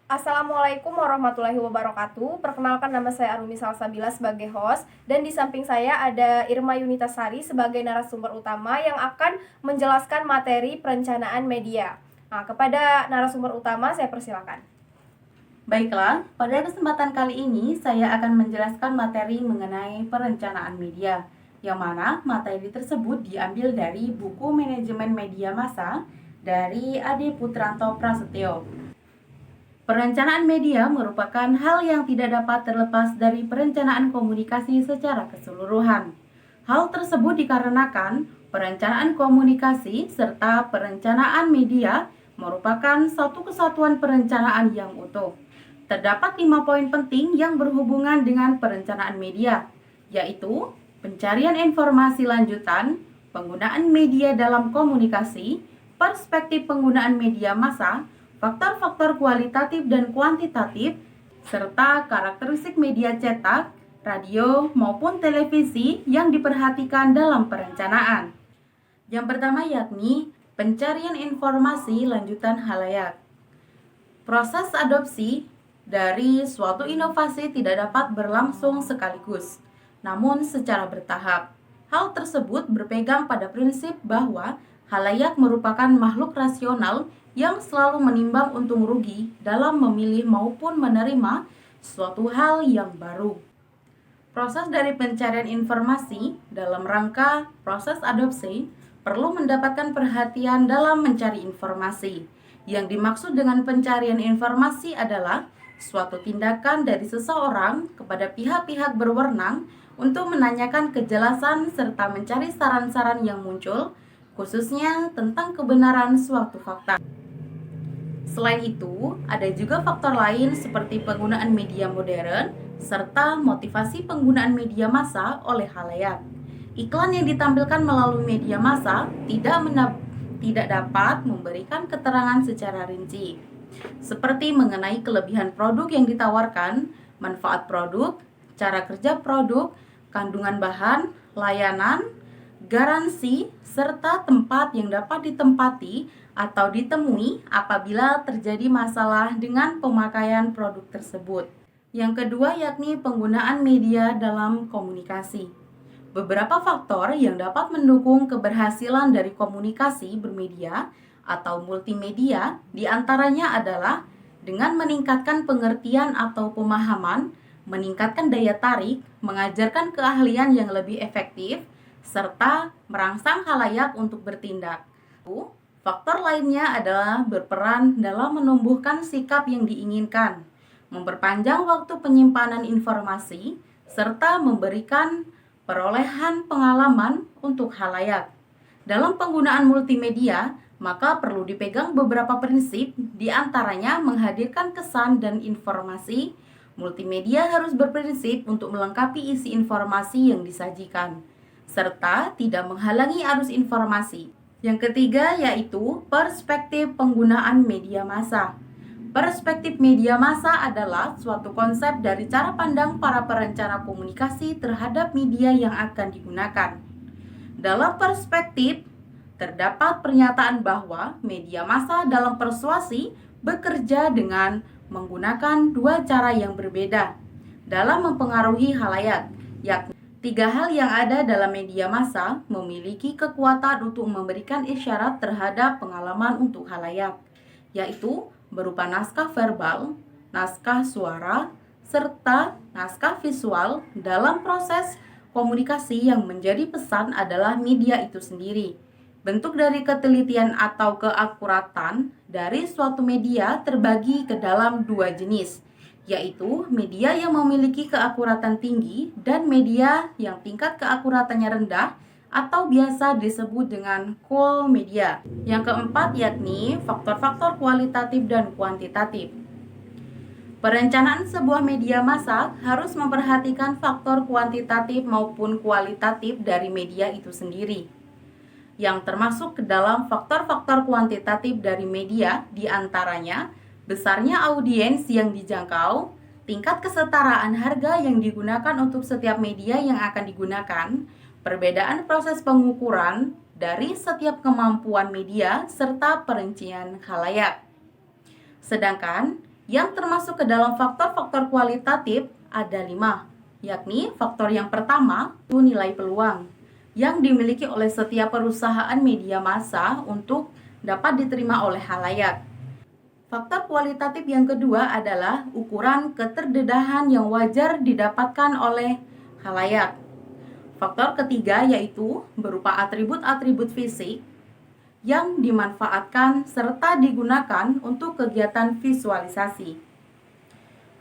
Assalamualaikum warahmatullahi wabarakatuh. Perkenalkan, nama saya Arumi Salsabila sebagai host, dan di samping saya ada Irma Yunitasari sebagai narasumber utama yang akan menjelaskan materi perencanaan media. Nah, kepada narasumber utama saya persilakan. Baiklah, pada kesempatan kali ini saya akan menjelaskan materi mengenai perencanaan media, yang mana materi tersebut diambil dari buku Manajemen Media Massa dari Ade Putranto Prasetyo. Perencanaan media merupakan hal yang tidak dapat terlepas dari perencanaan komunikasi secara keseluruhan. Hal tersebut dikarenakan perencanaan komunikasi serta perencanaan media merupakan satu kesatuan perencanaan yang utuh. Terdapat 5 poin penting yang berhubungan dengan perencanaan media, yaitu pencarian informasi lanjutan, penggunaan media dalam komunikasi, perspektif penggunaan media massa, faktor-faktor kualitatif dan kuantitatif, serta karakteristik media cetak, radio, maupun televisi yang diperhatikan dalam perencanaan. Yang pertama yakni pencarian informasi lanjutan halayak. Proses adopsi dari suatu inovasi tidak dapat berlangsung sekaligus, namun secara bertahap. Hal tersebut berpegang pada prinsip bahwa halayak merupakan makhluk rasional yang selalu menimbang untung rugi dalam memilih maupun menerima suatu hal yang baru. Proses dari pencarian informasi dalam rangka proses adopsi perlu mendapatkan perhatian dalam mencari informasi. Yang dimaksud dengan pencarian informasi adalah suatu tindakan dari seseorang kepada pihak-pihak berwenang untuk menanyakan kejelasan serta mencari saran-saran yang muncul, khususnya tentang kebenaran suatu fakta. Selain itu, ada juga faktor lain seperti penggunaan media modern serta motivasi penggunaan media massa oleh khalayak. Iklan yang ditampilkan melalui media massa tidak dapat memberikan keterangan secara rinci, seperti mengenai kelebihan produk yang ditawarkan, manfaat produk, cara kerja produk, kandungan bahan, layanan, garansi, serta tempat yang dapat ditempati atau ditemui apabila terjadi masalah dengan pemakaian produk tersebut. Yang kedua yakni penggunaan media dalam komunikasi. Beberapa faktor yang dapat mendukung keberhasilan dari komunikasi bermedia atau multimedia diantaranya adalah dengan meningkatkan pengertian atau pemahaman, meningkatkan daya tarik, mengajarkan keahlian yang lebih efektif, serta merangsang khalayak untuk bertindak. Faktor lainnya adalah berperan dalam menumbuhkan sikap yang diinginkan, memperpanjang waktu penyimpanan informasi, serta memberikan perolehan pengalaman untuk khalayak. Dalam penggunaan multimedia, maka perlu dipegang beberapa prinsip, diantaranya menghadirkan kesan dan informasi. Multimedia harus berprinsip untuk melengkapi isi informasi yang disajikan, serta tidak menghalangi arus informasi. Yang ketiga yaitu perspektif penggunaan media massa. Perspektif media massa adalah suatu konsep dari cara pandang para perencana komunikasi terhadap media yang akan digunakan. Dalam perspektif, terdapat pernyataan bahwa media massa dalam persuasi bekerja dengan menggunakan dua cara yang berbeda dalam mempengaruhi khalayak, yakni 3 hal yang ada dalam media massa memiliki kekuatan untuk memberikan isyarat terhadap pengalaman untuk khalayak, yaitu berupa naskah verbal, naskah suara, serta naskah visual. Dalam proses komunikasi yang menjadi pesan adalah media itu sendiri. Bentuk dari ketelitian atau keakuratan dari suatu media terbagi ke dalam 2 jenis, yaitu media yang memiliki keakuratan tinggi dan media yang tingkat keakuratannya rendah atau biasa disebut dengan cool media. Yang keempat yakni faktor-faktor kualitatif dan kuantitatif. Perencanaan sebuah media massa harus memperhatikan faktor kuantitatif maupun kualitatif dari media itu sendiri. Yang termasuk ke dalam faktor-faktor kuantitatif dari media diantaranya besarnya audiens yang dijangkau, tingkat kesetaraan harga yang digunakan untuk setiap media yang akan digunakan, perbedaan proses pengukuran dari setiap kemampuan media, serta perincian khalayak. Sedangkan Yang termasuk ke dalam faktor-faktor kualitatif ada 5, yakni faktor yang pertama itu nilai peluang yang dimiliki oleh setiap perusahaan media massa untuk dapat diterima oleh khalayak. Faktor kualitatif yang kedua adalah ukuran keterdedahan yang wajar didapatkan oleh khalayak. Faktor ketiga yaitu berupa atribut-atribut fisik yang dimanfaatkan serta digunakan untuk kegiatan visualisasi.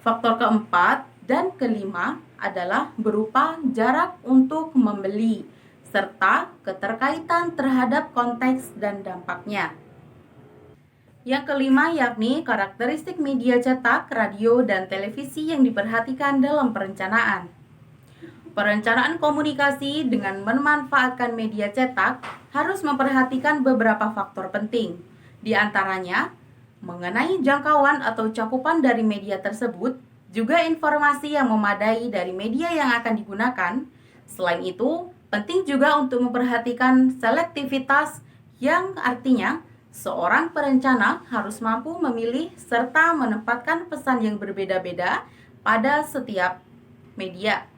Faktor keempat dan kelima adalah berupa jarak untuk membeli serta keterkaitan terhadap konteks dan dampaknya. Yang kelima yakni karakteristik media cetak, radio, dan televisi yang diperhatikan dalam perencanaan. Perencanaan komunikasi dengan memanfaatkan media cetak harus memperhatikan beberapa faktor penting. Di antaranya, mengenai jangkauan atau cakupan dari media tersebut, juga informasi yang memadai dari media yang akan digunakan. Selain itu, penting juga untuk memperhatikan selektivitas yang artinya seorang perencana harus mampu memilih serta menempatkan pesan yang berbeda-beda pada setiap media.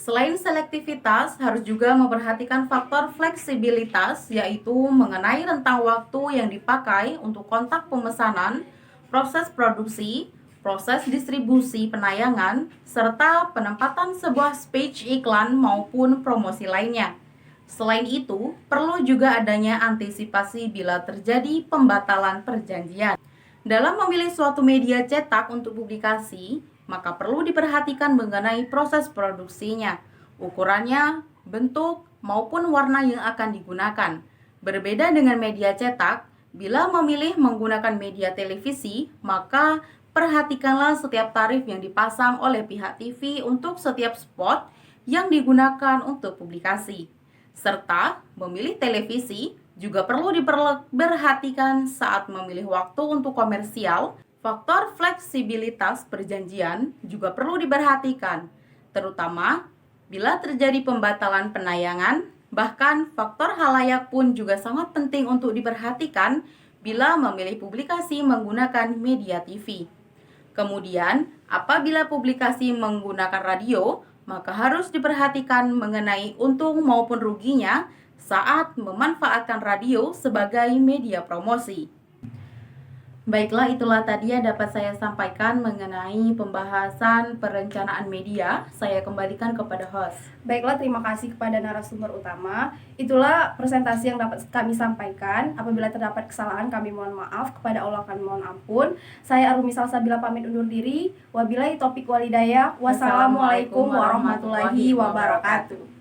Selain selektivitas, harus juga memperhatikan faktor fleksibilitas, yaitu mengenai rentang waktu yang dipakai untuk kontak pemesanan, proses produksi, proses distribusi penayangan, serta penempatan sebuah speech iklan maupun promosi lainnya. Selain itu, perlu juga adanya antisipasi bila terjadi pembatalan perjanjian. Dalam memilih suatu media cetak untuk publikasi, maka perlu diperhatikan mengenai proses produksinya, ukurannya, bentuk, maupun warna yang akan digunakan. Berbeda dengan media cetak, bila memilih menggunakan media televisi, maka perhatikanlah setiap tarif yang dipasang oleh pihak TV untuk setiap spot yang digunakan untuk publikasi. Serta memilih televisi juga perlu diperhatikan saat memilih waktu untuk komersial. Faktor fleksibilitas perjanjian juga perlu diperhatikan, terutama bila terjadi pembatalan penayangan. Bahkan faktor khalayak pun juga sangat penting untuk diperhatikan bila memilih publikasi menggunakan media TV. Kemudian, apabila publikasi menggunakan radio, maka harus diperhatikan mengenai untung maupun ruginya saat memanfaatkan radio sebagai media promosi. Baiklah, itulah tadi yang dapat saya sampaikan mengenai pembahasan perencanaan media. Saya kembalikan kepada host. Baiklah, terima kasih kepada narasumber utama. Itulah presentasi yang dapat kami sampaikan. Apabila terdapat kesalahan, kami mohon maaf. Kepada Allah kami mohon ampun. Saya Arumi Salsabila pamit undur diri. Wabillahi taufiq walhidayah. Wassalamualaikum warahmatullahi wabarakatuh.